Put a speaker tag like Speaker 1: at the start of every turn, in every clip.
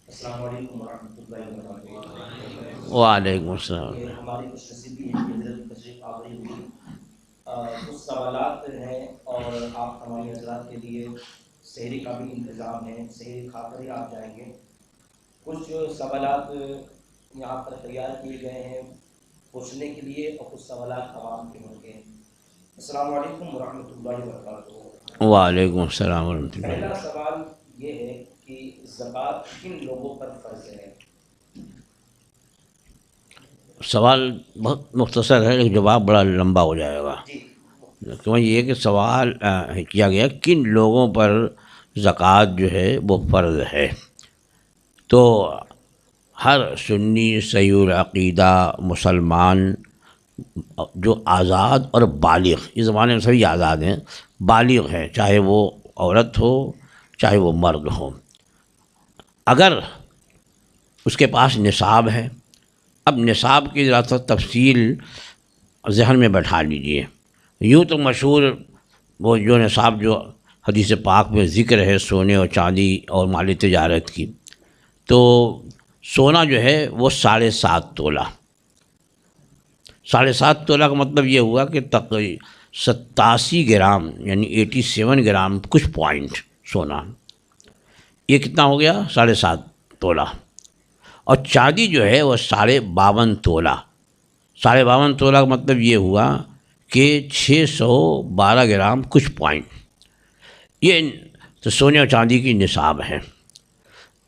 Speaker 1: السلام علیکم ورحمۃ اللہ وبرکاتہ۔
Speaker 2: وعلیکم السلام۔
Speaker 1: یہ ہماری خوش نصیبی ہے کہ حضرت تشریف آوری ہوئی۔ کچھ سوالات ہیں اور آپ ہماری حضرات کے لیے سحری کا بھی انتظام ہے، سحری کھا کر ہی آپ جائیں گے۔ کچھ سوالات یہاں پر تیار کیے گئے ہیں پوچھنے کے لیے، اور کچھ سوالات عوام کے ہوں گے۔ السلام علیکم ورحمۃ اللہ وبرکاتہ۔
Speaker 2: وعلیکم السلام ورحمۃ
Speaker 1: پہلا
Speaker 2: اللہ۔
Speaker 1: سوال یہ ہے کہ زکوٰۃ کن لوگوں پر فرض ہے؟
Speaker 2: سوال بہت مختصر ہے لیکن جواب بڑا لمبا ہو جائے گا۔
Speaker 1: جی
Speaker 2: تو یہ کہ سوال کیا گیا کن لوگوں پر زکوٰۃ جو ہے وہ فرض ہے، تو ہر سنی صحیح العقیدہ مسلمان جو آزاد اور بالغ، اس زمانے میں سبھی آزاد ہیں، بالغ ہیں، چاہے وہ عورت ہو چاہے وہ مرد ہو، اگر اس کے پاس نصاب ہے۔ اب نصاب کی ذرا سا تفصیل ذہن میں بیٹھا لیجئے۔ یوں تو مشہور وہ جو نصاب جو حدیث پاک میں ذکر ہے سونے اور چاندی اور مالی تجارت کی، تو سونا جو ہے وہ 7.5 تولہ، 7.5 تولہ کا مطلب یہ ہوا کہ تقریباً 87 گرام یعنی 87 گرام کچھ پوائنٹ سونا، یہ کتنا ہو گیا 7.5 تولہ۔ اور چاندی جو ہے وہ 52.5 تولہ، 52.5 تولہ کا مطلب یہ ہوا کہ 612 گرام کچھ پوائنٹ، یہ تو سونے اور چاندی کی نصاب ہے۔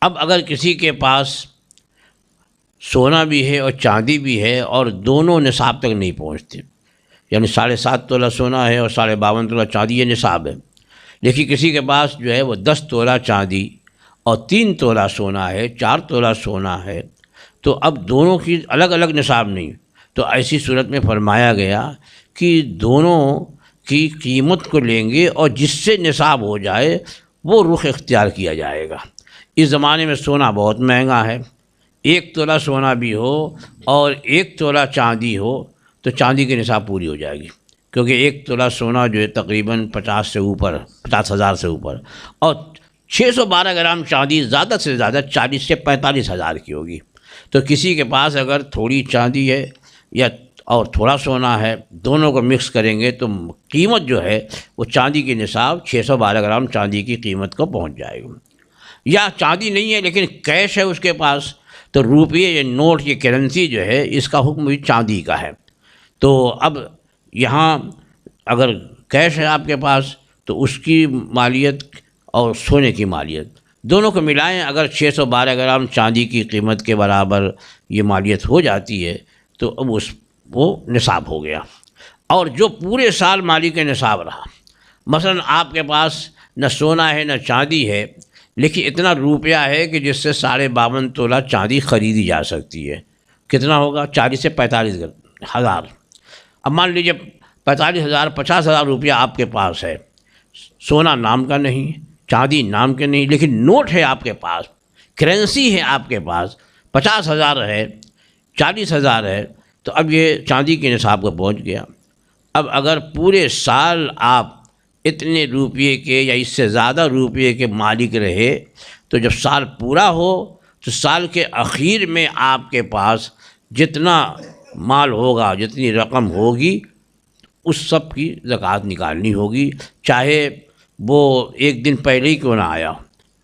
Speaker 2: اب اگر کسی کے پاس سونا بھی ہے اور چاندی بھی ہے اور دونوں نصاب تک نہیں پہنچتے، یعنی 7.5 تولہ سونا ہے اور 52.5 تولہ چاندی، یہ نصاب ہے، لیکن کسی کے پاس جو ہے وہ 10 تولہ چاندی اور 3 تولہ سونا ہے، 4 تولہ سونا ہے، تو اب دونوں کی الگ الگ نصاب نہیں، تو ایسی صورت میں فرمایا گیا کہ دونوں کی قیمت کو لیں گے اور جس سے نصاب ہو جائے وہ رخ اختیار کیا جائے گا۔ اس زمانے میں سونا بہت مہنگا ہے، 1 تولہ سونا بھی ہو اور 1 تولہ چاندی ہو تو چاندی کی نصاب پوری ہو جائے گی، کیونکہ 1 تولہ سونا جو ہے تقریباً 50,000 سے اوپر، اور 612 گرام چاندی زیادہ سے زیادہ 40 سے 45 ہزار کی ہوگی۔ تو کسی کے پاس اگر تھوڑی چاندی ہے یا اور تھوڑا سونا ہے، دونوں کو مکس کریں گے تو قیمت جو ہے وہ چاندی کی نصاب 612 گرام چاندی کی قیمت کو پہنچ جائے گی۔ یا چاندی نہیں ہے لیکن کیش ہے اس کے پاس، تو روپیے یا نوٹ کی کرنسی جو ہے اس کا حکم بھی چاندی کا ہے۔ تو اب یہاں اگر کیش ہے آپ کے پاس تو اس کی مالیت اور سونے کی مالیت دونوں کو ملائیں، اگر 612 گرام چاندی کی قیمت کے برابر یہ مالیت ہو جاتی ہے تو اب وہ نصاب ہو گیا۔ اور جو پورے سال مالی کے نصاب رہا، مثلا آپ کے پاس نہ سونا ہے نہ چاندی ہے لیکن اتنا روپیہ ہے کہ جس سے 52.5 تولہ چاندی خریدی جا سکتی ہے، کتنا ہوگا 40 سے 45 ہزار۔ اب مان لیجیے 45,000 50,000 روپیہ آپ کے پاس ہے، سونا نام کا نہیں، چاندی نام کے نہیں، لیکن نوٹ ہے آپ کے پاس، کرنسی ہے آپ کے پاس، 50,000 ہے، 40,000 ہے، تو اب یہ چاندی کے نصاب کو پہنچ گیا۔ اب اگر پورے سال آپ اتنے روپیے کے یا اس سے زیادہ روپیے کے مالک رہے تو جب سال پورا ہو تو سال کے اخیر میں آپ کے پاس جتنا مال ہوگا، جتنی رقم ہوگی، اس سب کی زکوٰۃ نکالنی ہوگی، چاہے وہ 1 دن پہلے ہی کیوں نہ آیا۔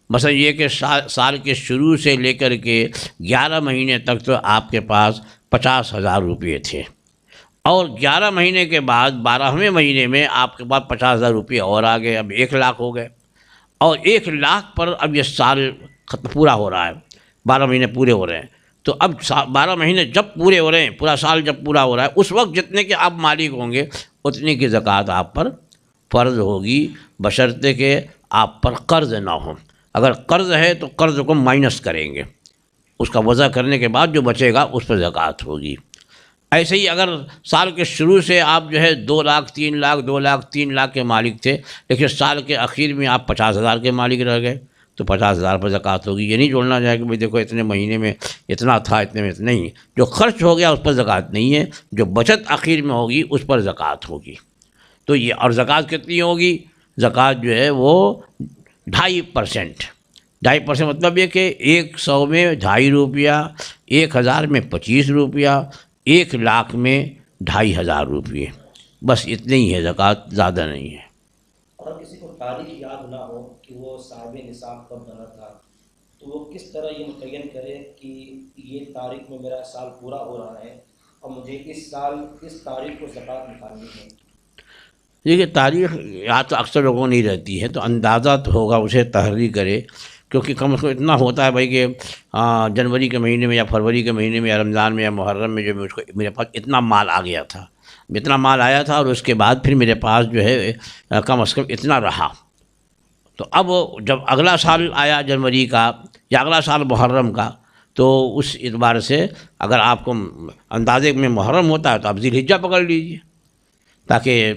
Speaker 2: مثلا یہ کہ سال کے شروع سے لے کر کے 11 مہینے تک تو آپ کے پاس 50,000 روپئے تھے، اور 11 مہینے کے بعد 12ویں مہینے میں آپ کے پاس 50,000 روپئے اور آ گئے، اب 1 لاکھ ہو گئے، اور 1 لاکھ پر اب یہ سال پورا ہو رہا ہے، 12 مہینے پورے ہو رہے ہیں، تو اب 12 مہینے جب پورے ہو رہے ہیں، پورا سال جب پورا ہو رہا ہے، اس وقت جتنے کے آپ مالک ہوں گے اتنے کی زکوٰۃ آپ پر فرض ہوگی، بشرطے کہ آپ پر قرض نہ ہو۔ اگر قرض ہے تو قرض کو مائنس کریں گے، اس کا وضع کرنے کے بعد جو بچے گا اس پر زکوٰۃ ہوگی۔ ایسے ہی اگر سال کے شروع سے آپ جو ہے 2 لاکھ 3 لاکھ 2 لاکھ 3 لاکھ کے مالک تھے، لیکن سال کے اخیر میں آپ 50,000 کے مالک رہ گئے تو 50,000 پر زکوٰۃ ہوگی۔ یہ نہیں جوڑنا جائے کہ بھئی دیکھو اتنے مہینے میں اتنا تھا، اتنے میں اتنا نہیں، جو خرچ ہو گیا اس پر زکوٰۃ نہیں ہے، جو بچت اخیر میں ہوگی اس پر زکوٰۃ ہوگی۔ تو یہ اور زکوٰۃ کتنی ہوگی؟ زکوٰۃ جو ہے وہ 2.5%، 2.5% مطلب یہ کہ 100 میں 2.5 روپیہ، 1000 میں 25 روپیہ، 1,00,000 میں 2,500 روپیے، بس اتنے ہی ہے زکوٰۃ، زیادہ نہیں ہے۔
Speaker 1: اور کسی کو تاریخ یاد نہ ہو کہ وہ صاحب نصاب کب بنا تھا، تو وہ کس طرح یہ متعین کرے کہ یہ تاریخ میں میرا سال پورا ہو رہا ہے اور مجھے اس سال اس تاریخ کو زکوٰۃ نکالنی ہے؟
Speaker 2: دیکھیے تاریخ یاد تو اکثر لوگوں نہیں رہتی ہے، تو اندازہ تو ہوگا، اسے تحریری کرے، کیونکہ کم از کم اتنا ہوتا ہے بھائی کہ جنوری کے مہینے میں یا فروری کے مہینے میں یا رمضان میں یا محرم میں جو مجھ کو میرے پاس اتنا مال آ گیا تھا، اتنا مال آیا تھا، اور اس کے بعد پھر میرے پاس جو ہے کم از کم اتنا رہا۔ تو اب جب اگلا سال آیا جنوری کا یا اگلا سال محرم کا، تو اس اعتبار سے اگر آپ کو اندازے میں محرم ہوتا ہے تو آپ ذی الحجہ پکڑ لیجیے، تاکہ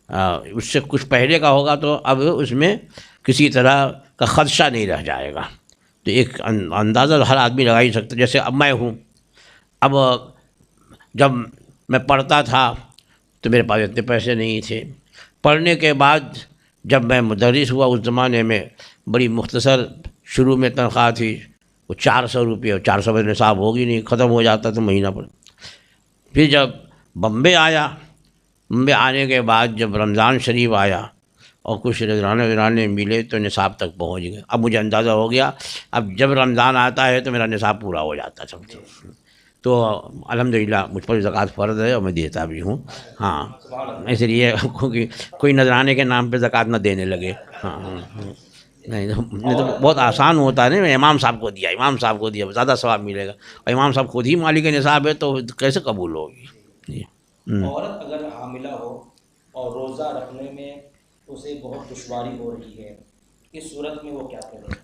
Speaker 2: اس سے کچھ پہلے کا ہوگا تو اب اس میں کسی طرح کا خدشہ نہیں رہ جائے گا۔ تو ایک اندازہ ہر آدمی لگا ہی سکتا ہے۔ جیسے اب میں ہوں، اب جب میں پڑھتا تھا تو میرے پاس اتنے پیسے نہیں تھے، پڑھنے کے بعد جب میں مدرس ہوا اس زمانے میں بڑی مختصر شروع میں تنخواہ تھی، وہ 400 روپئے، اور 400 میں نصاب ہوگی نہیں، ختم ہو جاتا تو مہینہ پر۔ پھر جب بمبے آیا، بمبے آنے کے بعد جب رمضان شریف آیا اور کچھ نذرانے ملے تو نصاب تک پہنچ گئے۔ اب مجھے اندازہ ہو گیا اب جب رمضان آتا ہے تو میرا نصاب پورا ہو جاتا ہے سب سے، تو الحمدللہ مجھ پر زکوٰۃ فرض ہے اور میں دیتا بھی ہوں۔ ہاں، اس لیے کوئی نذرانے کے نام پہ زکوٰۃ نہ دینے لگے۔ ہاں نہیں تو بہت آسان ہوتا ہے نا، امام صاحب کو دیا، امام صاحب کو دیا، زیادہ ثواب ملے گا، اور امام صاحب خود ہی مالک نصاب ہے تو کیسے قبول ہوگی؟ جی۔
Speaker 1: عورت اگر حاملہ ہو اور روزہ رکھنے میں اسے بہت دشواری ہو رہی ہے، اس صورت میں وہ کیا کرے؟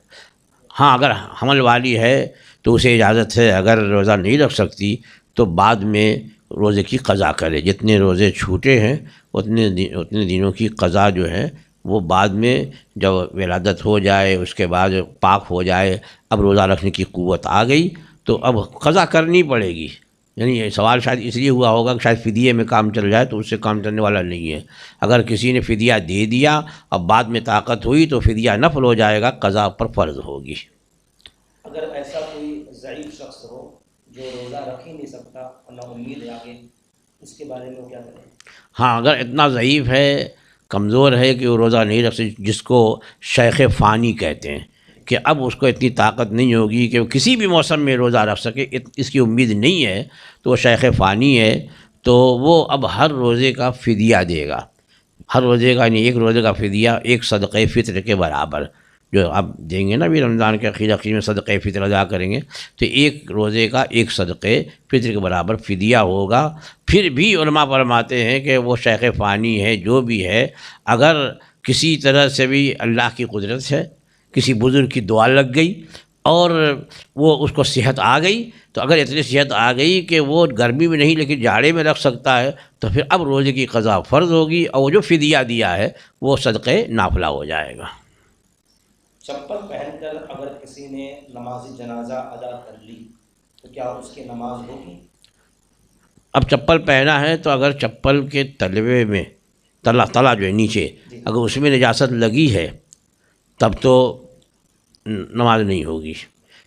Speaker 2: ہاں، اگر حمل والی ہے تو اسے اجازت ہے، اگر روزہ نہیں رکھ سکتی تو بعد میں روزے کی قضا کرے، جتنے روزے چھوٹے ہیں اتنے دنوں کی قضا جو ہے وہ بعد میں جب ولادت ہو جائے، اس کے بعد پاک ہو جائے، اب روزہ رکھنے کی قوت آ گئی تو اب قضا کرنی پڑے گی۔ یعنی یہ سوال شاید اس لیے ہوا ہوگا کہ شاید فدیے میں کام چل جائے، تو اس سے کام چلنے والا نہیں ہے۔ اگر کسی نے فدیہ دے دیا اب بعد میں طاقت ہوئی تو فدیہ نفل ہو جائے گا، قضا پر فرض ہوگی۔
Speaker 1: اگر ایسا کوئی ضعیف شخص ہو جو روزہ رکھ ہی نہیں سکتا اور نا امید ہے آگے، اس کے بارے میں وہ کیا کرے؟
Speaker 2: ہاں، اگر اتنا ضعیف ہے، کمزور ہے کہ وہ روزہ نہیں رکھ سکتی، جس کو شیخ فانی کہتے ہیں، کہ اب اس کو اتنی طاقت نہیں ہوگی کہ وہ کسی بھی موسم میں روزہ رکھ سکے، اس کی امید نہیں ہے، تو وہ شیخ فانی ہے، تو وہ اب ہر روزے کا فدیہ دے گا۔ ہر روزے کا، یعنی ایک روزے کا فدیہ ایک صدقہ فطر کے برابر، جو آپ دیں گے نا بھی رمضان کے اخیر میں صدقہ فطر ادا کریں گے، تو ایک روزے کا ایک صدقہ فطر کے برابر فدیہ ہوگا۔ پھر بھی علماء فرماتے ہیں کہ وہ شیخ فانی ہے جو بھی ہے، اگر کسی طرح سے بھی اللہ کی قدرت ہے، کسی بزرگ کی دعا لگ گئی اور وہ اس کو صحت آ گئی، تو اگر اتنی صحت آ گئی کہ وہ گرمی میں نہیں لیکن جاڑے میں رکھ سکتا ہے، تو پھر اب روزے کی قضا فرض ہوگی، اور وہ جو فدیہ دیا ہے وہ صدقہ نافلہ ہو جائے گا۔
Speaker 1: چپل پہن کر اگر کسی نے نماز جنازہ ادا کر لی تو کیا اس کی نماز ہوگی؟
Speaker 2: اب چپل پہنا ہے تو اگر چپل کے تلوے میں تلا جو ہے نیچے، اگر اس میں نجاست لگی ہے تب تو نماز نہیں ہوگی،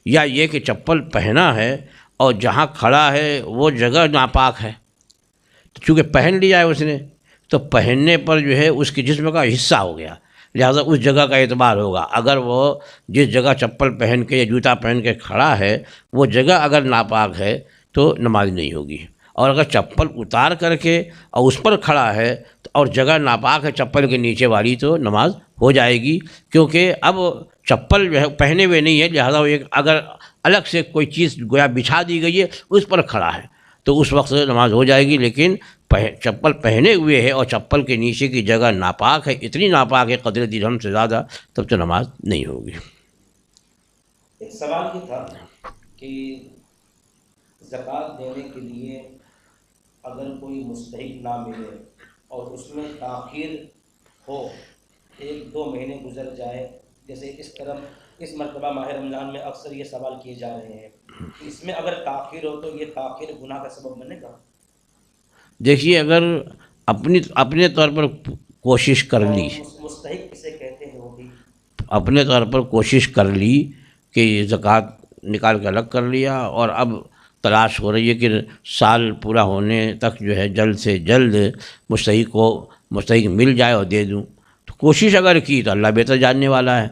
Speaker 2: یا یہ کہ چپل پہنا ہے اور جہاں کھڑا ہے وہ جگہ ناپاک ہے، تو چونکہ پہن لیا ہے اس نے تو پہننے پر جو ہے اس کے جسم کا حصہ ہو گیا، لہٰذا اس جگہ کا اعتبار ہوگا۔ اگر وہ جس جگہ چپل پہن کے یا جوتا پہن کے کھڑا ہے وہ جگہ اگر ناپاک ہے تو نماز نہیں ہوگی، اور اگر چپل اتار کر کے اور اس پر کھڑا ہے اور جگہ ناپاک ہے چپل کے نیچے والی تو نماز ہو جائے گی، کیونکہ اب چپل جو ہے پہنے ہوئے نہیں ہے، لہٰذا وہ ایک اگر الگ سے کوئی چیز گویا بچھا دی گئی ہے اس پر کھڑا ہے تو اس وقت نماز ہو جائے گی، لیکن چپل پہنے ہوئے ہے اور چپل کے نیچے کی جگہ ناپاک ہے، اتنی ناپاک ہے قدر درہم سے زیادہ، تب تو نماز نہیں ہوگی۔
Speaker 1: ایک سوال یہ تھا کہ زکوٰۃ دینے کے لیے اگر کوئی مستحق نہ ملے اور اس میں تاخیر ہو، 1-2 مہینے گزر جائے، جیسے اس مرتبہ ماہ رمضان میں اکثر یہ سوال کیے جا رہے ہیں، اس میں اگر تاخیر ہو تو یہ تاخیر گناہ کا سبب بنے گا؟
Speaker 2: دیکھیے، اگر اپنے طور پر کوشش کر لی،
Speaker 1: مستحق کسے کہتے ہیں وہ بھی
Speaker 2: اپنے طور پر کوشش کر لی کہ یہ زکوٰۃ نکال کے الگ کر لیا، اور اب تلاش ہو رہی ہے کہ سال پورا ہونے تک جو ہے جلد سے جلد مستحق مل جائے اور دے دوں. تو کوشش اگر کی تو اللہ بہتر جاننے والا ہے،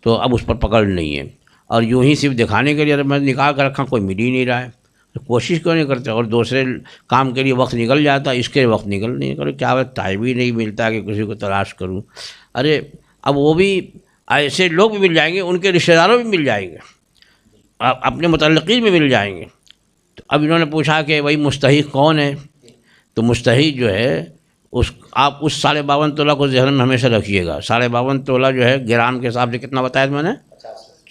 Speaker 2: تو اب اس پر پکڑ نہیں ہے. اور یوں ہی صرف دکھانے کے لیے میں نکال کر رکھا، کوئی مل ہی نہیں رہا ہے، تو کوشش کیوں نہیں کرتے؟ اور دوسرے کام کے لیے وقت نکل جاتا، اس کے وقت نکل نہیں کرو، کیا ٹائم ہی نہیں ملتا کہ کسی کو تلاش کروں. ارے اب وہ بھی ایسے لوگ بھی مل جائیں گے، ان کے رشتہ داروں بھی مل جائیں گے، اپنے متعلقین بھی مل جائیں گے. تو اب انہوں نے پوچھا کہ بھائی مستحق کون ہے؟ تو مستحق جو ہے آپ اس 52.5 تولہ کو ذہن میں ہمیشہ رکھیے گا. 52.5 تولہ جو ہے گرام کے حساب سے کتنا بتایا تھا میں نے؟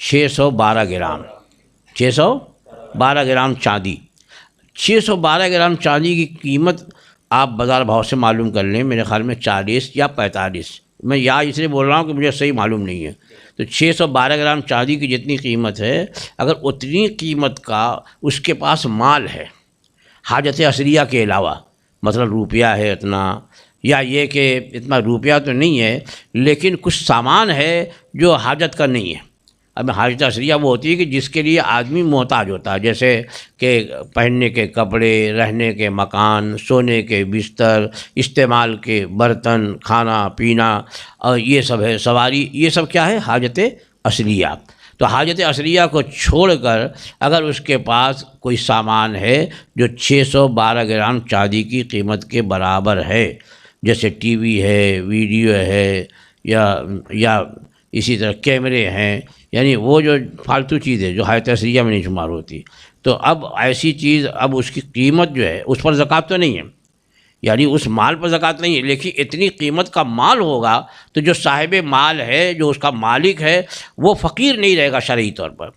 Speaker 2: 612 گرام. 612 گرام چاندی. 612 گرام چاندی کی قیمت آپ بازار بھاؤ سے معلوم کر لیں، میرے خیال میں 40 یا 45. میں یا اس لیے بول رہا ہوں کہ مجھے صحیح معلوم نہیں ہے. تو 612 گرام چاندی کی جتنی قیمت ہے، اگر اتنی قیمت کا اس کے پاس مال ہے حاجت اصلیہ کے علاوہ، مثلا روپیہ ہے اتنا، یا یہ کہ اتنا روپیہ تو نہیں ہے لیکن کچھ سامان ہے جو حاجت کا نہیں ہے. اب حاجت اصلیہ وہ ہوتی ہے کہ جس کے لیے آدمی محتاج ہوتا ہے، جیسے کہ پہننے کے کپڑے، رہنے کے مکان، سونے کے بستر، استعمال کے برتن، کھانا پینا، اور یہ سب ہے، سواری، یہ سب کیا ہے؟ حاجت اصلیہ. تو حاجت اصلیہ کو چھوڑ کر اگر اس کے پاس کوئی سامان ہے جو 612 گرام چاندی کی قیمت کے برابر ہے، جیسے ٹی وی ہے، ویڈیو ہے، یا اسی طرح کیمرے ہیں، یعنی وہ جو فالتو چیز ہے جو حاجت اصلیہ میں نہیں شمار ہوتی، تو اب ایسی چیز، اب اس کی قیمت جو ہے اس پر زکوٰۃ تو نہیں ہے، یعنی اس مال پر زکوٰۃ نہیں ہے، لیکن اتنی قیمت کا مال ہوگا تو جو صاحب مال ہے، جو اس کا مالک ہے، وہ فقیر نہیں رہے گا شرعی طور پر.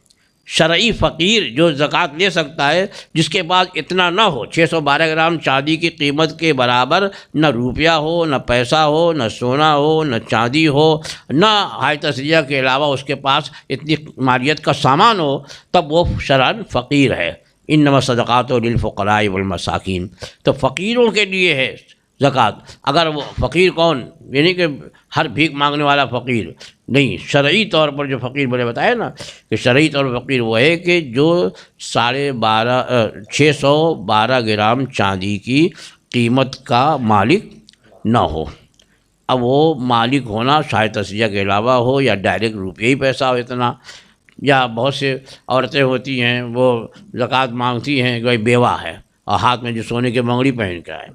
Speaker 2: شرعی فقیر جو زکوٰۃ لے سکتا ہے، جس کے پاس اتنا نہ ہو، 612 گرام چاندی کی قیمت کے برابر نہ روپیہ ہو، نہ پیسہ ہو، نہ سونا ہو، نہ چاندی ہو، نہ حاجت اصلیہ کے علاوہ اس کے پاس اتنی مالیت کا سامان ہو، تب وہ شرعاً فقیر ہے. انما الصدقات للفقراء والمساکین. تو فقیروں کے لیے ہے زکوٰۃ. اگر وہ فقیر کون؟ یعنی کہ ہر بھیک مانگنے والا فقیر نہیں، شرعی طور پر جو فقیر بولے بتایا نا، کہ شرعی طور پر فقیر وہ ہے کہ جو 612 گرام چاندی کی قیمت کا مالک نہ ہو. اب وہ مالک ہونا شاید اصلیہ کے علاوہ ہو، یا ڈائریکٹ روپیہ ہی پیسہ ہو اتنا. یا بہت سے عورتیں ہوتی ہیں وہ زکوٰۃ مانگتی ہیں کہ بیوہ ہے اور ہاتھ میں جو سونے کی منگڑی پہن کے آئے،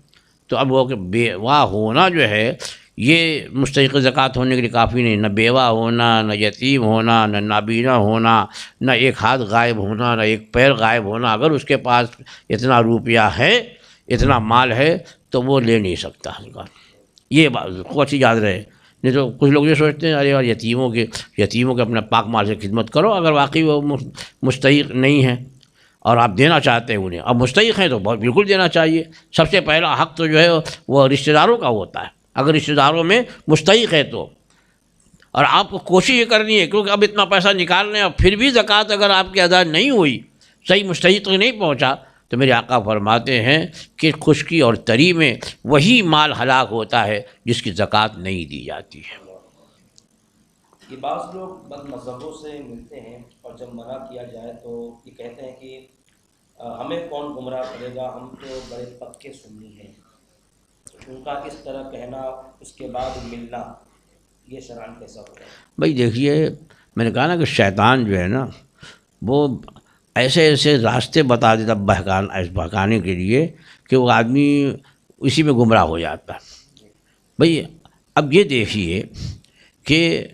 Speaker 2: تو اب وہ کہ بیوہ ہونا جو ہے یہ مستحق زکوٰۃ ہونے کے لیے کافی نہیں. نہ بیوہ ہونا، نہ یتیم ہونا، نہ نابینا ہونا، نہ ایک ہاتھ غائب ہونا، نہ ایک پیر غائب ہونا. اگر اس کے پاس اتنا روپیہ ہے، اتنا مال ہے، تو وہ لے نہیں سکتا زکوٰۃ. یہ بات کو اچھی یاد رہے. نہیں تو کچھ لوگ یہ سوچتے ہیں ارے یار یتیموں کے اپنے پاک مال سے خدمت کرو. اگر واقعی وہ مستحق نہیں ہیں اور آپ دینا چاہتے ہیں انہیں، اب مستحق ہیں تو بالکل دینا چاہیے. سب سے پہلا حق تو جو ہے وہ رشتہ داروں کا ہوتا ہے. اگر رشتہ داروں میں مستحق ہے تو، اور آپ کو کوشش یہ کرنی ہے، کیونکہ اب اتنا پیسہ نکالنے ہیں اور پھر بھی زکوٰۃ اگر آپ کی ادا نہیں ہوئی، صحیح مستحق تک نہیں پہنچا، تو میرے آقا فرماتے ہیں کہ خشکی اور تری میں وہی مال ہلاک ہوتا ہے جس کی زکوٰۃ نہیں دی جاتی ہے.
Speaker 1: یہ بعض لوگ بد مذہبوں سے ملتے ہیں اور جب منع کیا جائے تو یہ کہتے ہیں کہ ہمیں کون گمراہ کرے گا، ہم تو بڑے پکے سنی ہیں. ان کا اس طرح کہنا، اس کے بعد ملنا، یہ شرعاً کیسا ہوگا؟
Speaker 2: بھائی دیکھیے، میں نے کہا نا کہ شیطان جو ہے نا وہ ایسے ایسے راستے بتا دیتا بہکانے کے لیے کہ وہ آدمی اسی میں گمراہ ہو جاتا. بھئی اب یہ دیکھیے کہ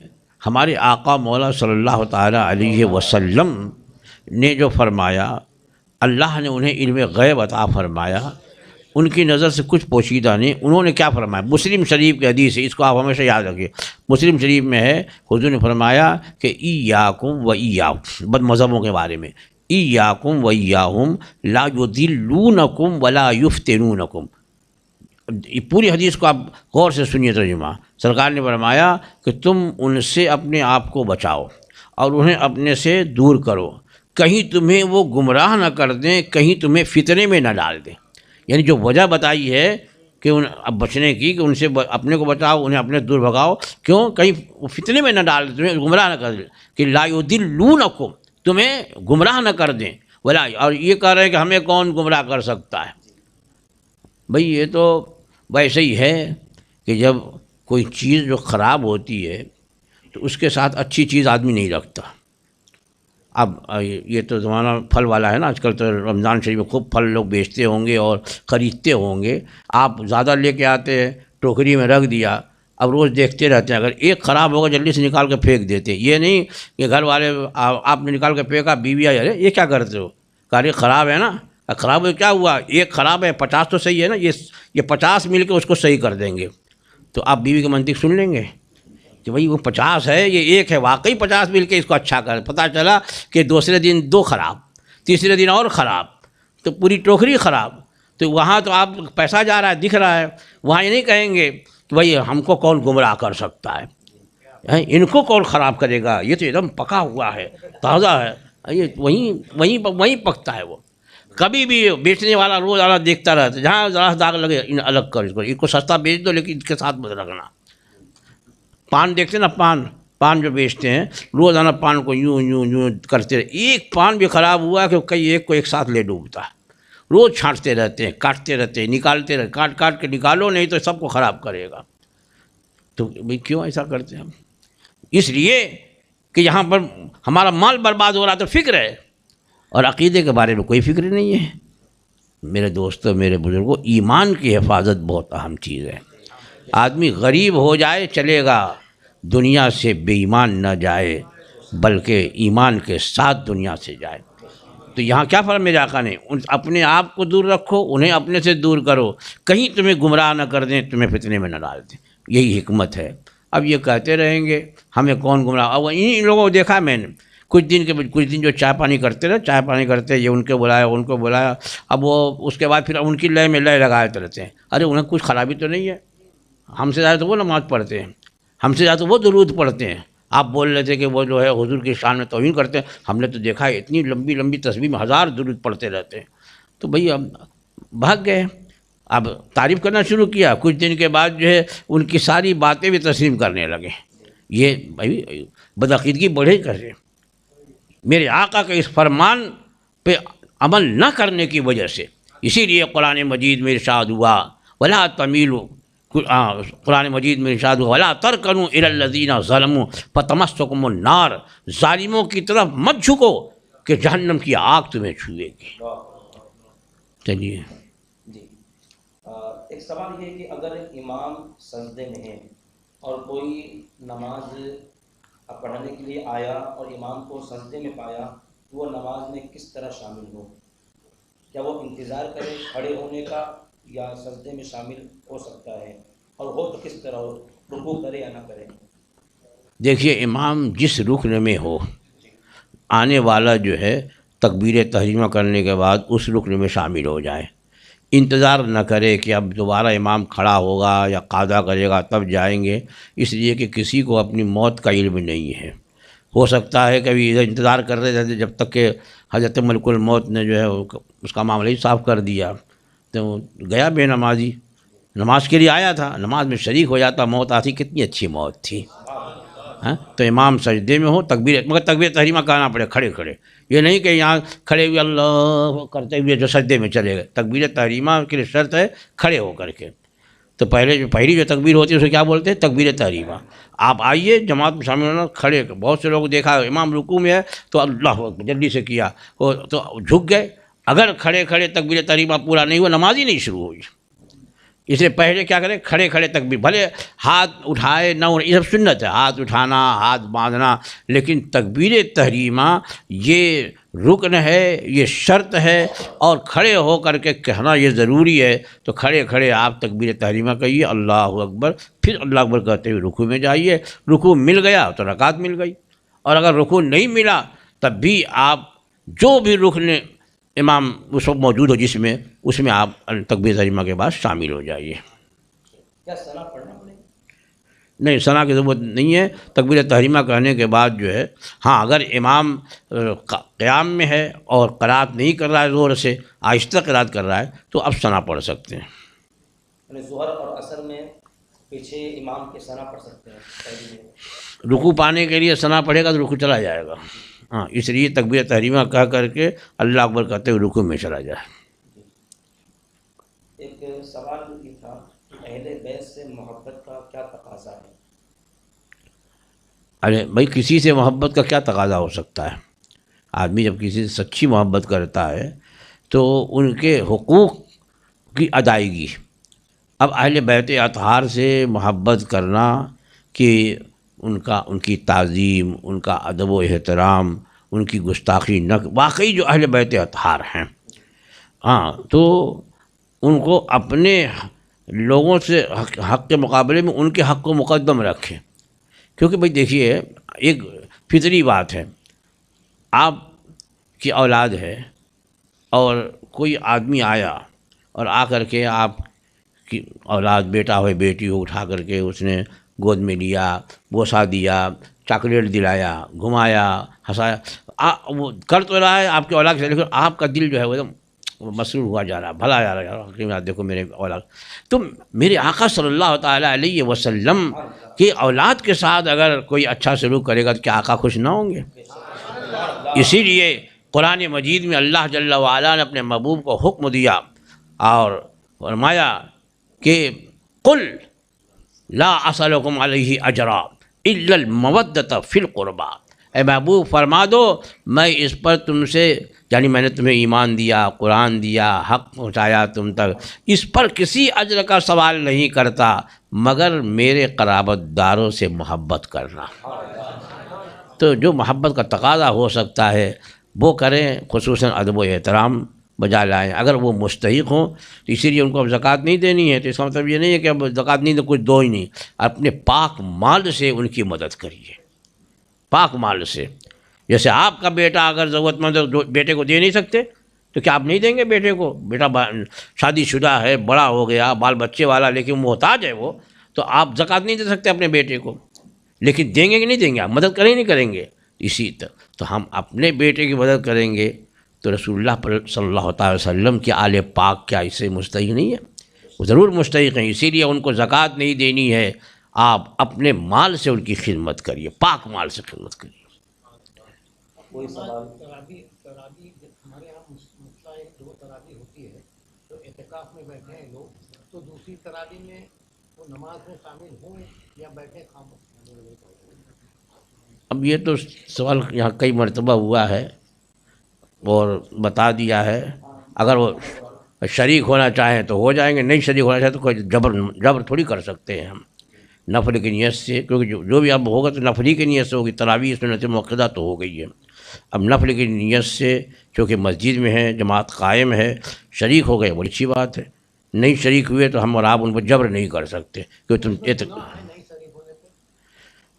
Speaker 2: ہمارے آقا مولا صلی اللہ تعالیٰ علیہ وسلم نے جو فرمایا، اللہ نے انہیں علم غیب عطا فرمایا، ان کی نظر سے کچھ پوشیدہ نہیں. انہوں نے کیا فرمایا؟ مسلم شریف کی حدیث ہے، اس کو آپ ہمیشہ یاد رکھیے. مسلم شریف میں ہے، حضور نے فرمایا کہ ایاکم و ایاہم، بد مذہبوں کے بارے میں، ایاکم و ایاہم لا یضلونکم ولا یفتنونکم. پوری حدیث کو آپ غور سے سنیے ترجمہ. سرکار نے فرمایا کہ تم ان سے اپنے آپ کو بچاؤ اور انہیں اپنے سے دور کرو، کہیں تمہیں وہ گمراہ نہ کر دیں، کہیں تمہیں فتنے میں نہ ڈال دیں. یعنی جو وجہ بتائی ہے کہ اب بچنے کی، کہ ان سے اپنے کو بچاؤ، انہیں اپنے دور بھگاؤ. کیوں؟ کہیں وہ فتنے میں نہ ڈال دیں، تمہیں گمراہ نہ کر دیں. کہ لا یضلونکم، تمہیں گمراہ نہ کر دیں، ولا اور یہ کہہ رہے ہیں کہ ہمیں کون گمراہ کر سکتا ہے. بھئی یہ تو ویسے ہی ہے کہ جب کوئی چیز جو خراب ہوتی ہے تو اس کے ساتھ اچھی چیز آدمی نہیں رکھتا. اب یہ تو زمانہ پھل والا ہے نا، آج کل تو رمضان شریف میں خوب پھل لوگ بیچتے ہوں گے اور خریدتے ہوں گے. آپ زیادہ لے کے آتے ہیں، ٹوکری میں رکھ دیا، اب روز دیکھتے رہتے ہیں، اگر ایک خراب ہوگا جلدی سے نکال کے پھینک دیتے. یہ نہیں کہ گھر والے آپ نے نکال کے پھینکا، بیوی آئی، ارے یہ کیا کرتے ہو؟ کہا خراب ہے نا. خراب ہو کیا ہوا؟ ایک خراب ہے، 50 تو صحیح ہے نا. یہ 50 مل کے اس کو صحیح کر دیں گے. تو آپ بیوی کی منطق سن لیں گے کہ بھئی وہ 50 ہے، یہ ایک ہے، واقعی 50 مل کے اس کو اچھا کر. پتہ چلا کہ دوسرے دن 2 خراب، تیسرے دن اور خراب، تو پوری ٹوکری خراب. تو وہاں تو آپ پیسہ جا رہا ہے، دکھ رہا ہے. وہاں یہ نہیں کہیں گے کہ بھئی ہم کو کون گمراہ کر سکتا ہے، ان کو کون خراب کرے گا، یہ تو ایک دم پکا ہوا ہے، تازہ ہے، یہ وہیں پکتا ہے. وہ کبھی بھی بیچنے والا روز والا دیکھتا رہتا ہے، جہاں ذرا داغ لگے ان الگ کر، اس کو سستا بیچ دو لیکن اس کے ساتھ مت رکھنا. پان دیکھتے نا، پان جو بیچتے ہیں، روزانہ پان کو یوں یوں یوں کرتے رہے. ایک پان بھی خراب ہوا کہ کئی ایک کو ایک ساتھ لے ڈوبتا ہے. روز چھانٹتے رہتے ہیں، کاٹتے رہتے ہیں، نکالتے رہتے، کاٹ کے نکالو، نہیں تو سب کو خراب کرے گا. تو بھئی کیوں ایسا کرتے ہیں ہم؟ اس لیے کہ یہاں پر ہمارا مال برباد ہو رہا تو فکر ہے، اور عقیدے کے بارے میں کوئی فکر نہیں ہے. میرے دوستو، میرے بزرگوں، ایمان کی حفاظت بہت اہم چیز ہے. آدمی غریب ہو جائے چلے گا، دنیا سے بے ایمان نہ جائے بلکہ ایمان کے ساتھ دنیا سے جائے. تو یہاں کیا فرق میرے آقا نے؟ اپنے آپ کو دور رکھو، انہیں اپنے سے دور کرو، کہیں تمہیں گمراہ نہ کر دیں، تمہیں فتنے میں نہ ڈال دیں. یہی حکمت ہے. اب یہ کہتے رہیں گے ہمیں کون گمراہ. اب ان لوگوں کو دیکھا میں نے کچھ دن جو چائے پانی کرتے رہے، چائے پانی کرتے، یہ ان کو بلایا ان کو بلایا. اب وہ اس کے بعد پھر ان کی لے میں لے لگائے رہتے ہیں. ارے انہیں کچھ خرابی تو نہیں ہے، ہم سے زیادہ تو وہ نماز پڑھتے ہیں، ہم سے زیادہ تو وہ درود پڑھتے ہیں. آپ بول رہے تھے کہ وہ جو ہے حضور کی شان میں توہین کرتے ہیں. ہم نے تو دیکھا ہے اتنی لمبی لمبی تسبیح میں 1000 درود پڑھتے رہتے ہیں. تو بھئی اب بھاگ گئے، اب تعریف کرنا شروع کیا. کچھ دن کے بعد جو ہے ان کی ساری باتیں بھی تسلیم کرنے لگے. یہ بھائی بدعقیدگی بڑھے کرے. میرے آقا کے اس فرمان پہ عمل نہ کرنے کی وجہ سے، اسی لیے قرآن مجید میں ارشاد ہوا ولا تمیلوا، قرآن مجید میں ارشاد ہوا ولا ترکنوا الی الذین ظلموا فتمسکم النار، ظالموں کی طرف مت جھکو کہ جہنم کی آگ تمہیں چھوئے گی. چلیے
Speaker 1: جی، ایک سوال یہ کہ اگر امام سجدے میں ہے اور کوئی نماز پڑھنے کے لیے آیا اور امام کو سجدے میں پایا، تو وہ نماز میں کس طرح شامل ہو؟ کیا وہ انتظار کرے کھڑے ہونے کا یا سجدے میں شامل ہو سکتا ہے؟ اور ہو تو کس طرح ہو، رکوع کرے یا نہ کرے؟
Speaker 2: دیکھیے، امام جس رکن میں ہو، آنے والا جو ہے تکبیر تحریمہ کرنے کے بعد اس رکن میں شامل ہو جائے. انتظار نہ کرے کہ اب دوبارہ امام کھڑا ہوگا یا قاعدہ کرے گا تب جائیں گے. اس لیے کہ کسی کو اپنی موت کا علم نہیں ہے. ہو سکتا ہے کہ ابھی ادھر انتظار کر رہے تھے جب تک کہ حضرت ملک الموت نے جو ہے اس کا معاملہ ہی صاف کر دیا، تو گیا بے نمازی. نماز کے لیے آیا تھا، نماز میں شریک ہو جاتا، موت آتی. کتنی اچھی موت تھی. تو امام سجدے میں ہو، مگر تکبیر تحریمہ کہنا پڑے کھڑے کھڑے. یہ نہیں کہ یہاں کھڑے ہوئے اللہ کرتے ہوئے جو سجدے میں چلے گئے. تکبیر تحریمہ کے لیے شرط ہے کھڑے ہو کر کے. تو پہلی جو تکبیر ہوتی ہے اسے کیا بولتے ہیں؟ تکبیر تحریمہ. آپ آئیے جماعت میں شامل ہونا، کھڑے. بہت سے لوگ دیکھا امام رکوع میں ہے تو اللہ اکبر جلدی سے کیا تو جھک گئے. اگر کھڑے کھڑے تکبیر تحریمہ پورا نہیں ہوا، نماز ہی نہیں شروع ہوئی. اس لیے پہلے کیا کریں؟ کھڑے کھڑے تکبیر. بھلے ہاتھ اٹھائے نہ اٹھائے، یہ سب سنت ہے، ہاتھ اٹھانا، ہاتھ باندھنا، لیکن تکبیر تحریمہ یہ رکن ہے، یہ شرط ہے، اور کھڑے ہو کر کے کہنا یہ ضروری ہے. تو کھڑے کھڑے آپ تکبیر تحریمہ کہیے اللہ اکبر، پھر اللہ اکبر کہتے ہوئے رکوع میں جائیے. رکوع مل گیا تو رکعت مل گئی، اور اگر رکوع نہیں ملا تب بھی آپ جو بھی رکن امام اس وقت موجود ہو جس میں، اس میں آپ تکبیر تحریمہ کے بعد شامل ہو جائیے.
Speaker 1: کیا ثنا پڑھنا پڑے؟
Speaker 2: نہیں، ثنا کی ضرورت نہیں ہے. تکبیر تحریمہ کہنے کے بعد جو ہے، ہاں اگر امام قیام میں ہے اور قرات نہیں کر رہا ہے، زور سے آہستہ قرات کر رہا ہے، تو اب ثنا پڑھ سکتے ہیں.
Speaker 1: یعنی ظہر اور عصر میں پیچھے امام کے ثنا پڑھ سکتے ہیں؟
Speaker 2: رکوع پانے کے لیے ثنا پڑھے گا تو رکوع چلا جائے گا. ہاں، اس لیے تکبیر تحریمہ کہہ کر کے اللہ اکبر کہتے ہوئے رکوع میں چلا جائے۔
Speaker 1: ایک سوال یہ تھا کہ اہل بیت سے محبت کا کیا تقاضا ہے؟
Speaker 2: ارے بھائی، کسی سے محبت کا کیا تقاضا ہو سکتا ہے؟ آدمی جب کسی سے سچی محبت کرتا ہے تو ان کے حقوق کی ادائیگی۔ اب اہل بیت اطہار سے محبت کرنا کہ ان کی تعظیم، ان کا ادب و احترام، ان کی گستاخی نہ، واقعی جو اہل بیت اطہار ہیں، ہاں، تو ان کو اپنے لوگوں سے حق کے مقابلے میں ان کے حق کو مقدم رکھیں۔ کیونکہ بھائی دیکھیے، ایک فطری بات ہے، آپ کی اولاد ہے اور کوئی آدمی آیا اور آ کر کے آپ کی اولاد، بیٹا ہو بیٹی ہو، اٹھا کر کے اس نے گود میں لیا، بوسا دیا، چاکلیٹ دلایا، گھمایا، ہنسایا، وہ کر تو رہا ہے آپ کے اولاد سے، لیکن آپ کا دل جو ہے وہ ایک دم مسرور ہوا جا رہا، بھلا جا رہا، دیکھو میرے اولاد۔ تو میرے آقا صلی اللہ تعالیٰ علیہ وسلم کی اولاد کے ساتھ اگر کوئی اچھا سلوک کرے گا تو کیا آقا خوش نہ ہوں گے؟ اسی لیے قرآن مجید میں اللہ جل وعلا نے اپنے محبوب کو حکم دیا اور فرمایا کہ قل لا اسألکم علیہ اجرا الا المودۃ فی القربی، اے محبوب فرما دو میں اس پر تم سے، یعنی میں نے تمہیں ایمان دیا، قرآن دیا، حق پہنچایا تم تک، اس پر کسی اجر کا سوال نہیں کرتا مگر میرے قرابت داروں سے محبت کرنا۔ تو جو محبت کا تقاضا ہو سکتا ہے وہ کریں، خصوصاً ادب و احترام بجا لائیں۔ اگر وہ مستحق ہوں تو اسی لیے ان کو اب زکوٰۃ نہیں دینی ہے، تو اس کا مطلب یہ نہیں ہے کہ اب زکوٰۃ نہیں تو کچھ دو ہی نہیں، اپنے پاک مال سے ان کی مدد کریے، پاک مال سے۔ جیسے آپ کا بیٹا اگر ضرورت مند ہے، بیٹے کو دے نہیں سکتے تو کیا آپ نہیں دیں گے بیٹے کو؟ بیٹا شادی شدہ ہے، بڑا ہو گیا، بال بچے والا، لیکن محتاج ہے وہ، تو آپ زکوٰۃ نہیں دے سکتے اپنے بیٹے کو، لیکن دیں گے کہ نہیں دیں گے؟ آپ مدد کریں نہیں کریں گے؟ اسی طرح تو ہم اپنے بیٹے کی مدد کریں گے تو رسول اللہ صلی اللہ تعالی وسلم کے آل پاک کیا اس سے مستحق نہیں ہے؟ وہ ضرور مستحق ہیں، اسی لیے ان کو زکوٰۃ نہیں دینی ہے، آپ اپنے مال سے ان کی خدمت کریے، پاک مال سے خدمت کریے۔
Speaker 1: کوئی سوال؟
Speaker 3: تراویح ہمارے یہاں مسئلہ ایک دو تراویح ہوتی ہے، تو اعتکاف میں بیٹھے ہیں لوگ، تو دوسری تراویح میں وہ نماز میں شامل ہوں یا بیٹھے خاموش؟
Speaker 2: اب یہ تو سوال یہاں کئی مرتبہ ہوا ہے اور بتا دیا ہے، اگر وہ شریک ہونا چاہیں تو ہو جائیں گے، نہیں شریک ہونا چاہیں تو کوئی جبر تھوڑی کر سکتے ہیں ہم، نفل کی نیت سے، کیونکہ جو بھی اب ہوگا تو نفلی کی نیت سے ہوگی، تراویح سنت موقدہ تو ہو گئی ہے، اب نفل کی نیت سے چونکہ مسجد میں ہے، جماعت قائم ہے، شریک ہو گئے بڑی اچھی بات ہے، نہیں شریک ہوئے تو ہم اور آپ ان پر جبر نہیں کر سکتے کہ تم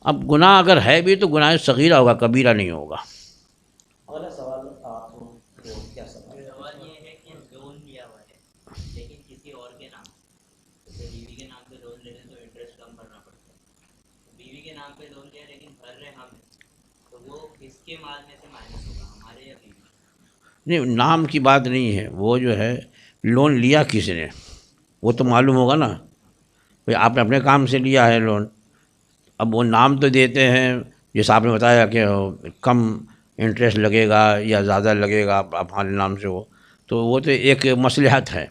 Speaker 2: اب گناہ اگر ہے بھی تو گناہ صغیرہ ہوگا، کبیرہ نہیں ہوگا۔
Speaker 1: اگلا سوال آپ کو کیا سوال؟
Speaker 4: سوال یہ ہے کہ لون لیا ہوا ہے لیکن کسی اور کے نام، جیسے بیوی کے نام پہ لون لے لیں تو انٹرسٹ کم بھرنا پڑتا ہے، بیوی کے نام پہ لون لیا لیکن بھر رہے ہم ہیں، تو وہ کس کے مال میں سے مائنس ہوگا، ہمارے یا بیوی؟
Speaker 2: نہیں، نام کی بات نہیں ہے، وہ جو ہے لون لیا کس نے وہ تو معلوم ہوگا نا، بھئی آپ نے اپنے کام سے لیا ہے لون، اب وہ نام تو دیتے ہیں جیسا آپ نے بتایا کہ کم انٹرسٹ لگے گا یا زیادہ لگے گا ہمارے نام سے، وہ تو ایک مصلحت ہے،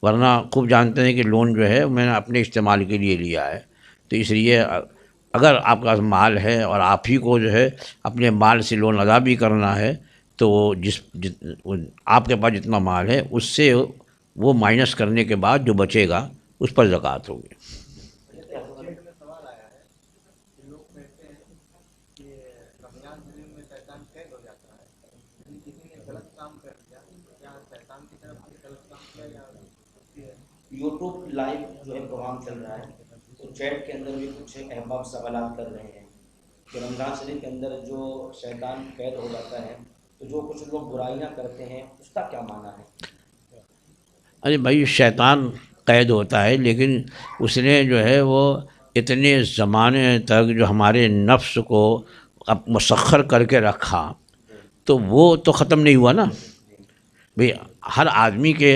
Speaker 2: ورنہ خوب جانتے ہیں کہ لون جو ہے میں نے اپنے استعمال کے لیے لیا ہے، تو اس لیے اگر آپ کا مال ہے اور آپ ہی کو جو ہے اپنے مال سے لون ادا بھی کرنا ہے تو آپ کے پاس جتنا مال ہے اس سے وہ مائنس کرنے کے بعد جو بچے گا اس پر زکوٰۃ ہوگی۔
Speaker 1: یوٹیوب لائیو جو ہے پروگرام چل رہا ہے، تو چیٹ کے اندر بھی کچھ احباب سوالات کر رہے ہیں کہ رمضان شریف کے اندر جو شیطان قید ہو جاتا ہے تو جو کچھ لوگ برائیاں کرتے ہیں اس کا کیا معنی ہے؟
Speaker 2: ارے بھائی، شیطان قید ہوتا ہے لیکن اس نے جو ہے وہ اتنے زمانے تک جو ہمارے نفس کو اب مسخر کر کے رکھا تو وہ تو ختم نہیں ہوا نا۔ بھئی ہر آدمی کے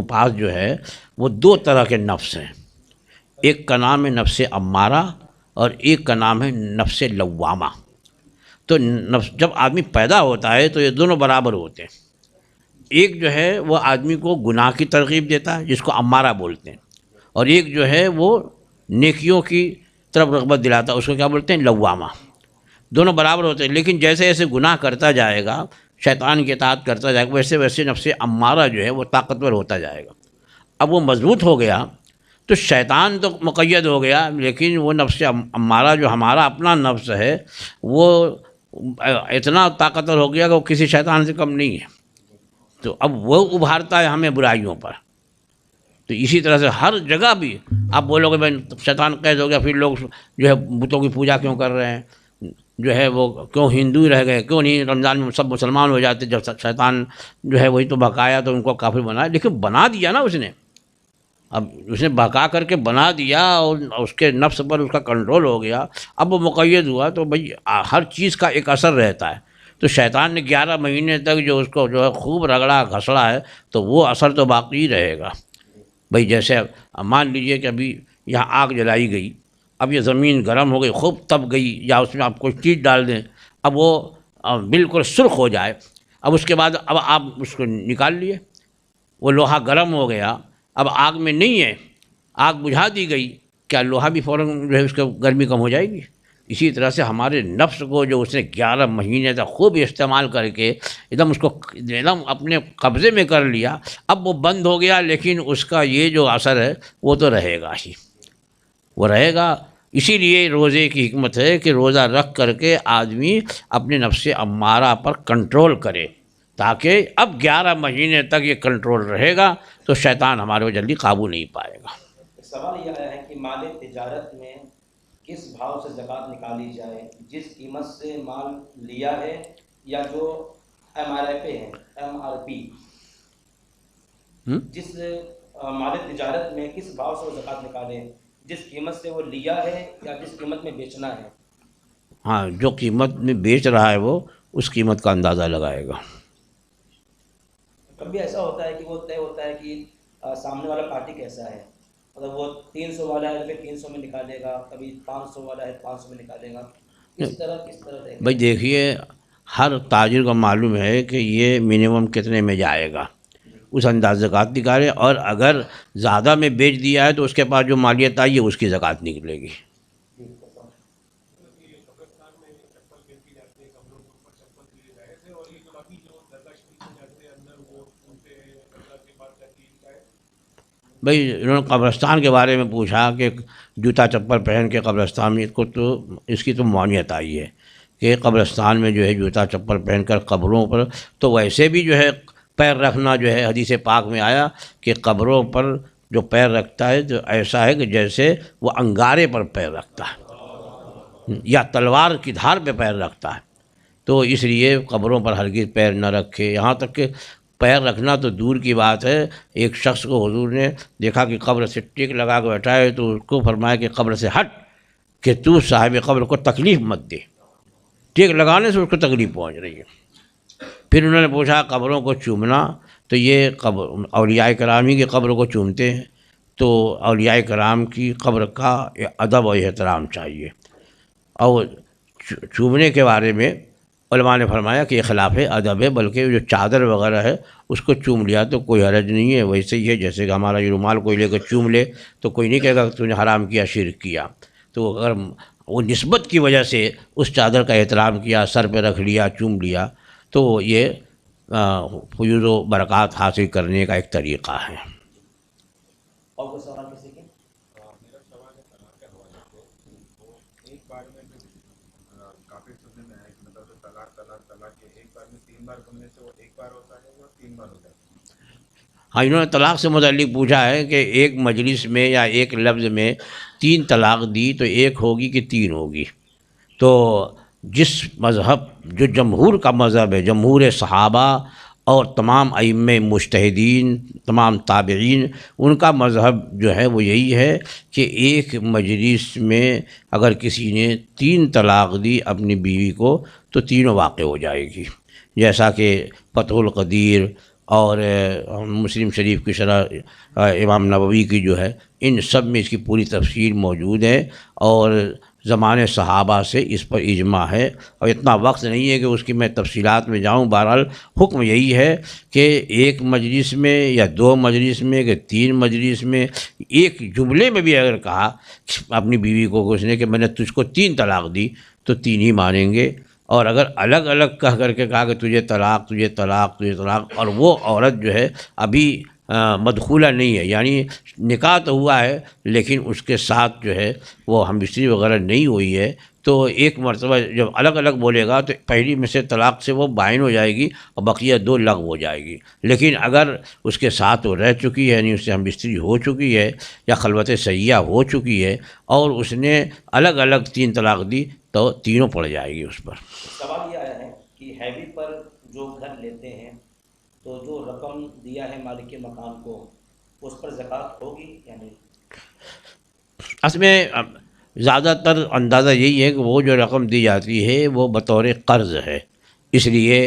Speaker 2: پاس جو ہے وہ دو طرح کے نفس ہیں، ایک کا نام ہے نفس امارہ اور ایک کا نام ہے نفس لوامہ۔ تو نفس جب آدمی پیدا ہوتا ہے تو یہ دونوں برابر ہوتے ہیں. ایک جو ہے وہ آدمی کو گناہ کی ترغیب دیتا ہے جس کو امارہ بولتے ہیں، اور ایک جو ہے وہ نیکیوں کی طرف رغبت دلاتا ہے، اس کو کیا بولتے ہیں؟ لوامہ. دونوں برابر ہوتے ہیں، لیکن جیسے جیسے گناہ کرتا جائے گا، شیطان کی اطاعت کرتا جائے گا، ویسے ویسے نفس امارہ جو ہے وہ طاقتور ہوتا جائے گا. اب وہ مضبوط ہو گیا تو شیطان تو مقید ہو گیا، لیکن وہ نفس امارہ جو ہمارا اپنا نفس ہے وہ اتنا طاقتور ہو گیا کہ وہ کسی شیطان سے کم نہیں ہے. تو اب وہ ابھارتا ہے ہمیں برائیوں پر. تو اسی طرح سے ہر جگہ بھی آپ بولو گے بھائی شیطان قید ہو گیا، پھر لوگ جو ہے بتوں کی پوجا کیوں کر رہے ہیں، جو ہے وہ کیوں ہندو رہ گئے، کیوں نہیں رمضان میں سب مسلمان ہو جاتے، جب شیطان جو ہے وہی تو بہکایا تو ان کو کافر بنایا. لیکن بنا دیا نا اس نے، اب اس نے بہکا کر کے بنا دیا اور اس کے نفس پر اس کا کنٹرول ہو گیا. اب وہ مقید ہوا تو بھائی ہر چیز کا ایک اثر رہتا ہے. تو شیطان نے 11 مہینے تک جو اس کو جو ہے خوب رگڑا گھسڑا ہے تو وہ اثر تو باقی رہے گا. بھائی جیسے مان لیجئے کہ ابھی یہاں آگ جلائی گئی، اب یہ زمین گرم ہو گئی، خوب تپ گئی، یا اس میں آپ کوئی چیز ڈال دیں، اب وہ بالکل سرخ ہو جائے، اب اس کے بعد اب آپ اس کو نکال لیے، وہ لوہا گرم ہو گیا، اب آگ میں نہیں ہے، آگ بجھا دی گئی، کیا لوہا بھی فوراً جو ہے اس کا گرمی کم ہو جائے گی؟ اسی طرح سے ہمارے نفس کو جو اس نے 11 مہینے تک خوب استعمال کر کے ایک دم اس کو ایک دم اپنے قبضے میں کر لیا، اب وہ بند ہو گیا، لیکن اس کا یہ جو اثر ہے وہ تو رہے گا ہی، وہ رہے گا. اسی لیے روزے کی حکمت ہے کہ روزہ رکھ کر کے آدمی اپنے نفس امارہ پر کنٹرول کرے، تاکہ اب 11 مہینے تک یہ کنٹرول رہے گا تو شیطان ہمارے کو جلدی قابو نہیں پائے گا.
Speaker 1: سوال یہ ہے کہ مال تجارت میں کس بھاؤ سے زکوٰۃ نکالی جائے؟ جس قیمت سے مال لیا ہے یا جو MRP ہے، MRP، جس مال تجارت میں کس بھاؤ سے وہ زکوٰۃ نکالے؟ جس قیمت سے وہ لیا ہے یا جس قیمت میں بیچنا ہے؟
Speaker 2: ہاں، جو قیمت میں بیچ رہا ہے وہ اس قیمت کا اندازہ لگائے گا.
Speaker 1: کبھی ایسا ہوتا ہے کہ وہ طے ہوتا ہے کہ سامنے والا پارٹی کیسا ہے، مطلب وہ 300 والا ہے تو 300 میں نکالے گا، کبھی 500 والا ہے 500 میں نکالے گا، کس طرح طے؟
Speaker 2: بھائی دیکھیے، ہر تاجر کو معلوم ہے کہ یہ منیمم کتنے میں جائے گا، اس انداز زکوٰۃ نکالے، اور اگر زیادہ میں بیچ دیا ہے تو اس کے پاس جو مالیت آئی ہے اس کی زکوٰۃ نکلے گی. بھائی انہوں نے قبرستان کے بارے میں پوچھا کہ جوتا چپل پہن کے قبرستان میں اس کی تو ممانعت آئی ہے کہ قبرستان میں جو ہے جوتا چپل پہن کر قبروں پر، تو ویسے بھی جو ہے پیر رکھنا جو ہے حدیث پاک میں آیا کہ قبروں پر جو پیر رکھتا ہے تو ایسا ہے کہ جیسے وہ انگارے پر پیر رکھتا ہے یا تلوار کی دھار پہ پیر رکھتا ہے. تو اس لیے قبروں پر ہرگز پیر نہ رکھے. یہاں تک کہ پیر رکھنا تو دور کی بات ہے، ایک شخص کو حضور نے دیکھا کہ قبر سے ٹیک لگا کے بیٹھا ہے تو اس کو فرمایا کہ قبر سے ہٹ، کہ تو صاحب قبر کو تکلیف مت دے، ٹیک لگانے سے اس کو تکلیف پہنچ رہی ہے. پھر انہوں نے پوچھا قبروں کو چومنا، تو یہ اولیاء کرام ہی کی قبر کو چومتے ہیں، تو اولیاء کرام کی قبر کا ادب و احترام چاہیے. اور چومنے کے بارے میں علماء نے فرمایا کہ یہ خلاف ادب ہے، بلکہ جو چادر وغیرہ ہے اس کو چوم لیا تو کوئی حرج نہیں ہے. ویسے ہی ہے جیسے کہ ہمارا یہ رومال کوئی لے کر چوم لے تو کوئی نہیں کہے گا کہ تو نے حرام کیا، شرک کیا. تو اگر وہ نسبت کی وجہ سے اس چادر کا احترام کیا، سر پہ رکھ لیا، چوم لیا، تو یہ فیوز و برکات حاصل کرنے کا ایک طریقہ ہے.
Speaker 1: اور کوئی سوال کسی کے؟
Speaker 5: میرا سوال ہے طلاق کے حوالے سے. ایک بار میں کافی سننے میں ہے کہ مطلب طلاق کے ایک بار میں 3 بار کرنے سے وہ ایک بار ہوتا ہے وہ 3 بار ہوتا ہے.
Speaker 2: ہاں، انہوں نے طلاق سے متعلق پوچھا ہے کہ ایک مجلس میں یا ایک لفظ میں 3 طلاق دی تو ایک ہوگی کہ 3 ہوگی. تو جس مذہب جو جمہور کا مذہب ہے، جمہور صحابہ اور تمام ائمہ مجتہدین، تمام تابعین، ان کا مذہب جو ہے وہ یہی ہے کہ ایک مجلس میں اگر کسی نے 3 طلاق دی اپنی بیوی کو تو تینوں واقع ہو جائے گی. جیسا کہ فتح القدیر اور مسلم شریف کی شرح امام نووی کی جو ہے، ان سب میں اس کی پوری تفصیل موجود ہے. اور زمانے صحابہ سے اس پر اجماع ہے، اور اتنا وقت نہیں ہے کہ اس کی میں تفصیلات میں جاؤں۔ بہرحال حکم یہی ہے کہ ایک مجلس میں یا دو مجلس میں کہ تین مجلس میں ایک جملے میں بھی اگر کہا اپنی بیوی کو اس نے کہ میں نے تجھ کو 3 طلاق دی تو 3 ہی مانیں گے، اور اگر الگ الگ کہہ کر کے کہا کہ تجھے طلاق تجھے طلاق تجھے طلاق، اور وہ عورت جو ہے ابھی مدخولہ نہیں ہے، یعنی نکاح تو ہوا ہے لیکن اس کے ساتھ جو ہے وہ ہم بستری وغیرہ نہیں ہوئی ہے، تو ایک مرتبہ جب الگ الگ بولے گا تو پہلی میں سے طلاق سے وہ بائن ہو جائے گی اور بقیہ 2 لغو ہو جائے گی۔ لیکن اگر اس کے ساتھ وہ رہ چکی ہے، یعنی اس سے ہم بستری ہو چکی ہے یا خلوت سیاح ہو چکی ہے اور اس نے الگ الگ 3 طلاق دی تو تینوں پڑ جائے گی اس پر۔
Speaker 1: سوال یہ آیا ہے کہ ہیوی پر جو گھر لیتے ہیں تو جو رقم دیا ہے مالک مکان کو اس پر زکوٰۃ ہوگی یا نہیں؟
Speaker 2: اصل میں زیادہ تر اندازہ یہی ہے کہ وہ جو رقم دی جاتی ہے وہ بطور قرض ہے، اس لیے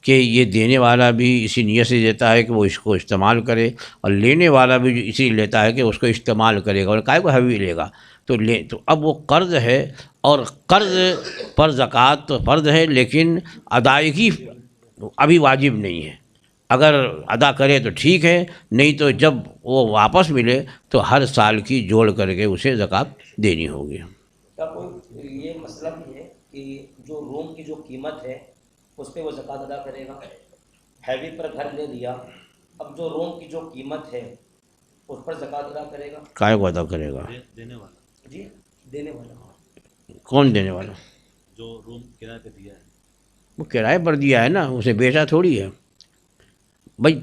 Speaker 2: کہ یہ دینے والا بھی اسی نیت سے دیتا ہے کہ وہ اس کو استعمال کرے، اور لینے والا بھی اسی لیتا ہے کہ اس کو استعمال کرے گا، اور کائے کو حوی لے گا تو اب وہ قرض ہے، اور قرض پر زکوٰۃ تو فرض ہے لیکن ادائیگی ابھی واجب نہیں ہے۔ اگر ادا کرے تو ٹھیک ہے، نہیں تو جب وہ واپس ملے تو ہر سال کی جوڑ کر کے اسے زکوٰۃ دینی ہوگی۔
Speaker 1: کیا کوئی یہ مسئلہ بھی ہے کہ جو روم کی جو قیمت ہے اس پہ وہ زکوٰۃ ادا کرے گا؟ ہیوی پر گھر لے لیا، اب جو روم کی جو قیمت ہے اس پر زکوٰۃ ادا کرے گا؟
Speaker 2: کائے کو ادا کرے گا؟
Speaker 6: دینے والا،
Speaker 1: جی دینے والا۔
Speaker 2: کون دینے والا؟
Speaker 6: جو روم کرائے پہ دیا ہے،
Speaker 2: وہ کرائے پر دیا ہے نا، اسے بیچا تھوڑی ہے بھائی۔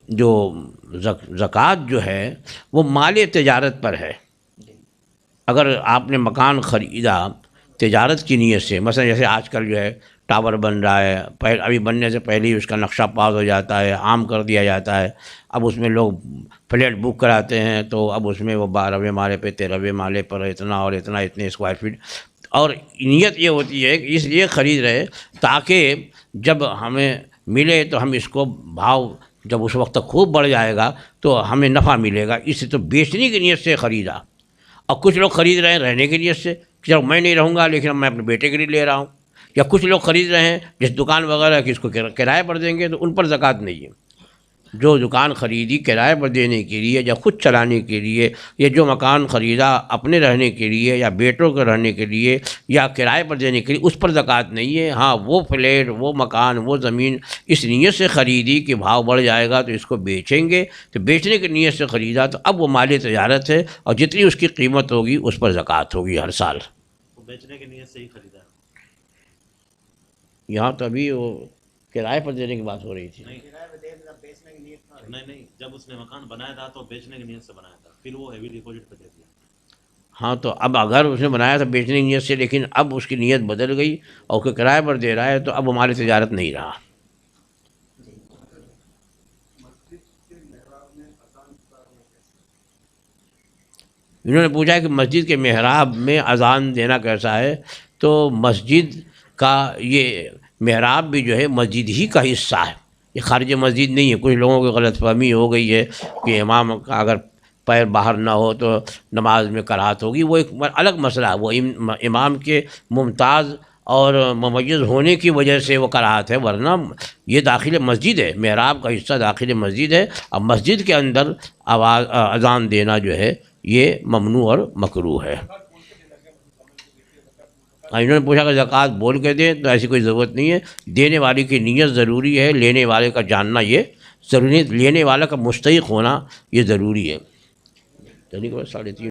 Speaker 2: جو زکوٰۃ جو ہے وہ مال تجارت پر ہے۔ اگر آپ نے مکان خریدا تجارت کی نیت سے، مثلا جیسے آج کل جو ہے ٹاور بن رہا ہے، ابھی بننے سے پہلے ہی اس کا نقشہ پاس ہو جاتا ہے، عام کر دیا جاتا ہے، اب اس میں لوگ فلیٹ بک کراتے ہیں تو اب اس میں وہ 12ویں مالے پہ 13ویں مالے پر اتنا اور اتنا اتنے اسکوائر فٹ، اور نیت یہ ہوتی ہے کہ اس لیے خرید رہے تاکہ جب ہمیں ملے تو ہم اس کو بھاؤ جب اس وقت تک خوب بڑھ جائے گا تو ہمیں نفع ملے گا، اس سے تو بیچنے کی نیت سے خریدا۔ اور کچھ لوگ خرید رہے ہیں رہنے کی نیت سے کہ چلو میں نہیں رہوں گا لیکن میں اپنے بیٹے کے لیے لے رہا ہوں، یا کچھ لوگ خرید رہے ہیں جس دکان وغیرہ کی اس کو کرائے پر دیں گے تو ان پر زکوٰۃ نہیں ہے۔ جو دکان خریدی کرائے پر دینے کے لیے یا خود چلانے کے لیے، یا جو مکان خریدا اپنے رہنے کے لیے یا بیٹوں کے رہنے کے لیے یا کرائے پر دینے کے لیے، اس پر زکوٰۃ نہیں ہے۔ ہاں وہ فلیٹ وہ مکان وہ زمین اس نیت سے خریدی کہ بھاؤ بڑھ جائے گا تو اس کو بیچیں گے، تو بیچنے کی نیت سے خریدا تو اب وہ مال تجارت ہے، اور جتنی اس کی قیمت ہوگی اس پر زکوٰۃ ہوگی ہر سال۔
Speaker 6: وہ بیچنے کی نیت سے ہی خریدا ہے۔
Speaker 2: یہاں تو ابھی وہ کرائے پر دینے کی بات ہو رہی تھی۔
Speaker 6: نہیں، جب اس نے مکان بنایا تھا تو بیچنے کی نیت سے بنایا تھا، پھر وہ ہیوی ڈپازٹ پہ دے دیا۔
Speaker 2: ہاں تو اب اگر اس نے بنایا تھا بیچنے کی نیت سے لیکن اب اس کی نیت بدل گئی اور کہ کرائے پر دے رہا ہے تو اب وہ مال تجارت نہیں رہا۔ انہوں نے پوچھا کہ مسجد کے محراب میں اذان دینا کیسا ہے، تو مسجد کا یہ محراب بھی جو ہے مسجد ہی کا حصہ ہے، یہ خارج مسجد نہیں ہے۔ کچھ لوگوں کی غلط فہمی ہو گئی ہے کہ امام کا اگر پیر باہر نہ ہو تو نماز میں کراہت ہوگی، وہ ایک الگ مسئلہ ہے، وہ امام کے ممتاز اور ممیز ہونے کی وجہ سے وہ کراہت ہے، ورنہ یہ داخل مسجد ہے، محراب کا حصہ داخل مسجد ہے، اور مسجد کے اندر اذان دینا جو ہے یہ ممنوع اور مکروہ ہے۔ انہوں نے پوچھا کہ زکوٰۃ بول کے دیں، تو ایسی کوئی ضرورت نہیں ہے، دینے والے کی نیت ضروری ہے، لینے والے کا جاننا یہ ضروری ہے، لینے والا کا مستحق ہونا یہ ضروری ہے۔ 3:30